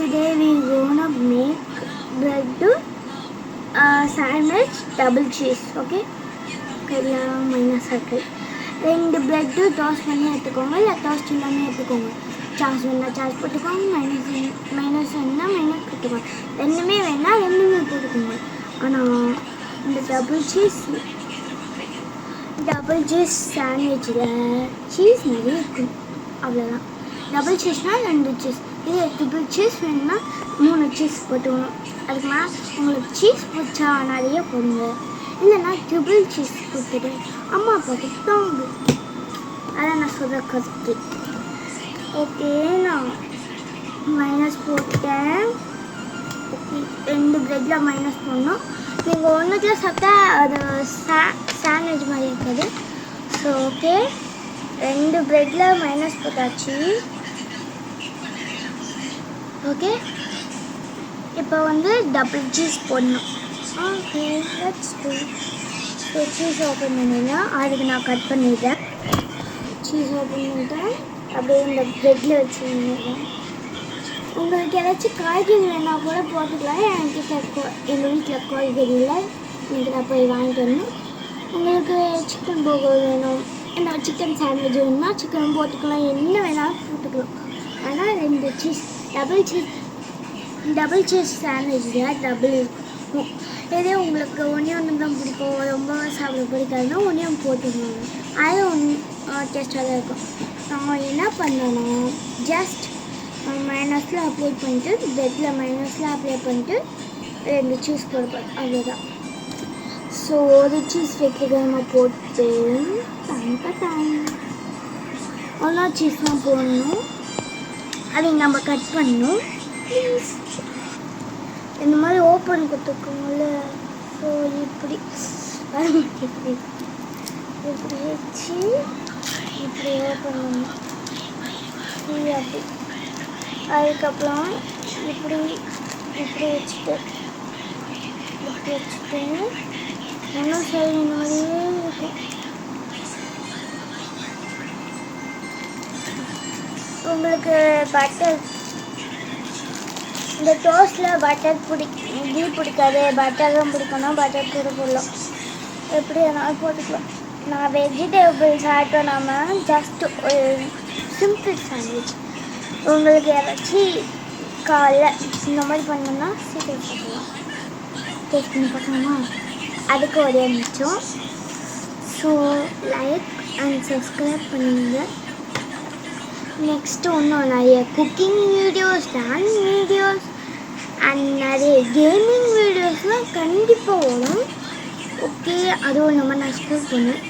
today we gonna make bread sandwich double cheese. Okay, எல்லாம் minus இருக்கு. 2 bread toast பண்ணி எடுத்துக்கோங்க, இல்லை டோஸ்ட் இல்லாமல் எடுத்துக்கோங்க. சார்ஜ் வேணால் சார்ஜ் போட்டுக்கோங்க, மைனஸ் வேணால் மைனஸ் போட்டுக்கோங்க. ரெண்டுமே வேணால் ரெண்டுமே போட்டுக்கோங்க. ஆனால் இந்த டபுள் சீஸ் சாண்ட்விச்சில் சீஸ் நிறைய இருக்கும், அவ்வளோதான். டபுள் சீஸ்னால் 2 சீஸ், இதே ட்ரிபிள் சீஸ் வேணும்னா 3 சீஸ் போட்டுக்கணும். அதுக்கு மேலே உங்களுக்கு சீஸ் பிடிச்சா நிறைய போடுங்க, இல்லைன்னா ட்ரிபிள் சீஸ் போட்டுட்டு அம்மா போட்டு தாங்க. அதான் நான் சொல்கிற கருத்து. ஓகே, நான் மைனஸ் போட்டேன். ஓகே, 2 பிரெட்டில் மைனஸ் போடணும். நீங்கள் ஒன்றுத்தில் சாப்பிட்டா அது சாண்ட்விச் மாதிரி இருக்காது. ஸோ ஓகே, 2 பிரெட்டில் மைனஸ் போட்டாச்சு. ஓகே, இப்போ டபுள் சீஸ் போடணும். Okay, let's do. So cheese open பண்ணிடலாம். அதுக்கு நான் கட் பண்ணிடுறேன். சீஸ் ஓப்பன் பண்ணிட்டேன், அப்படியே இந்த ப்ரெட்டில் வச்சுருந்தேன். உங்களுக்கு ஏதாச்சும் காய்கறி வேணால் கூட போட்டுக்கலாம். எங்கள் வீட்டில் காய்கறி இல்லை, இன்றைக்கி நான் போய் வாங்கிட்டு வரணும். உங்களுக்கு சிக்கன் பர்கர் வேணும், என்ன சிக்கன் சாண்ட்விச் வேணும்னா சிக்கன் போட்டுக்கலாம், என்ன வேணாலும் போட்டுக்கலாம். ஆனால் 2 சீஸ் டபுள் சீஸ் சாண்ட்விச்சில் டபுள் இருக்கும். இதே உங்களுக்கு ஒன்று தான் பிடிக்கும், ரொம்ப சாப்பிட பிடிக்காதுன்னா ஒன்றையும் போட்டுக்கோங்க, அது டேஸ்ட்டாக தான் இருக்கும். நான் என்ன பண்ணேன்னா ஜஸ்ட் மைனஸில் அப்ளை பண்ணிட்டு பிரெட்டில் மைனஸில் அப்ளை பண்ணிட்டு 2 சீஸ் போடுவேன், அவ்வளோதான். ஸோ ஒரு சீஸ் வெற்றிகரமாக போட்டு ஒன்றா சீஸ்லாம் போடணும். அதை நம்ம கட் பண்ணணும். ப்ளீஸ் இந்த மாதிரி ஓப்பன் கொடுத்துருக்கோங்கள. ஸோ இப்படி வச்சு இப்படி ஓப்பன் பண்ணணும். அப்படி அதுக்கப்புறம் இப்படி வச்சுட்டு ஒன்றும் சரி இந்த மாதிரியே இருக்கும். உங்களுக்கு பட்டர் இந்த டோஸ்ட்டில் பட்டர் கீ பிடிக்காது, பட்டரும் பிடிக்கணும், பட்டர் கூட போடலாம், எப்படி வேணாலும் போட்டுக்கலாம். நான் வெஜிடபிள்ஸ் ஆட் பண்ணாமல் ஜஸ்ட் ஒரு சிம்பிள் சாண்ட்விச். உங்களுக்கு ஏதாச்சும் காலைல இந்த மாதிரி பண்ணோம்னா சீக்கிரம் போட்டுக்கலாம். டேஸ்ட் பண்ணி பார்க்கலாமா? அதுக்கு ஒரே நிமிஷம். ஸோ லைக் அண்ட் சப்ஸ்கிரைப் பண்ணுங்க. நெக்ஸ்ட்டு இன்னும் நிறைய cooking videos, dance videos and நிறைய கேமிங் வீடியோஸ்லாம் கண்டிப்பாக வரும். ஓகே, அதுவும் நம்ம நான் ஸ்கூல் பண்ணேன்.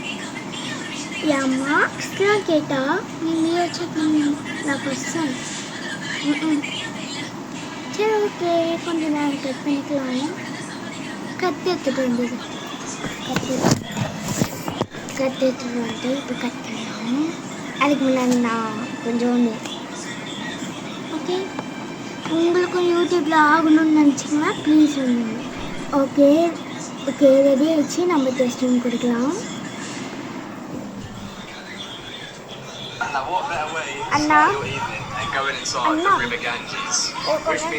என் மார்க்ஸ்லாம் கேட்டால் நீங்கள் செக் பண்ணணும். நான் ஃபஸ்ட் சரி, ஓகே, கொஞ்சம் நேரம் கட் பண்ணிக்கலாம். கத்தி எடுத்துகிட்டு வந்தது, கத்தி எடுத்துகிட்டு வந்து இப்போ கட் பண்ணலாம். அதுக்கு முன்னாடி நான் கொஞ்சோண்டு ஓகே, உங்களுக்கும் யூடியூப்பில் ஆகணும்னு நினச்சிங்கன்னா ப்ளீஸ் சொல்லுங்க. ஓகே ரெடி ஆகிடுச்சு. நம்ம டெஸ்டிங் கொடுக்கலாம். அண்ணா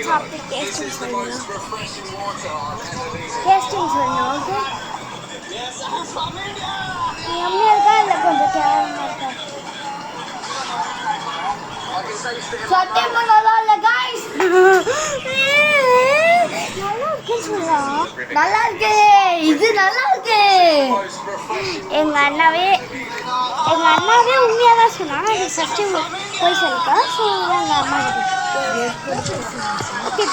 சாப்பிட்டு டேஸ்டிங் சொல்லணும். ஓகே, எம்மையாக இருக்கா இல்லை கொஞ்சம் கேவலமாக இருக்கா? சத்தியமா நல்லா இல்லை காய்ஸ். நல்லா இருக்குன்னு சொல்லலாம். நல்லா இருக்கு, இது நல்லா இருக்கு. எங்கள் அண்ணாவே உண்மையாக தான் சொன்னான். அது ஃபஸ்ட்டு போய் சொல்லிட்டா. ஸோ எங்கள் அம்மா ஓகே,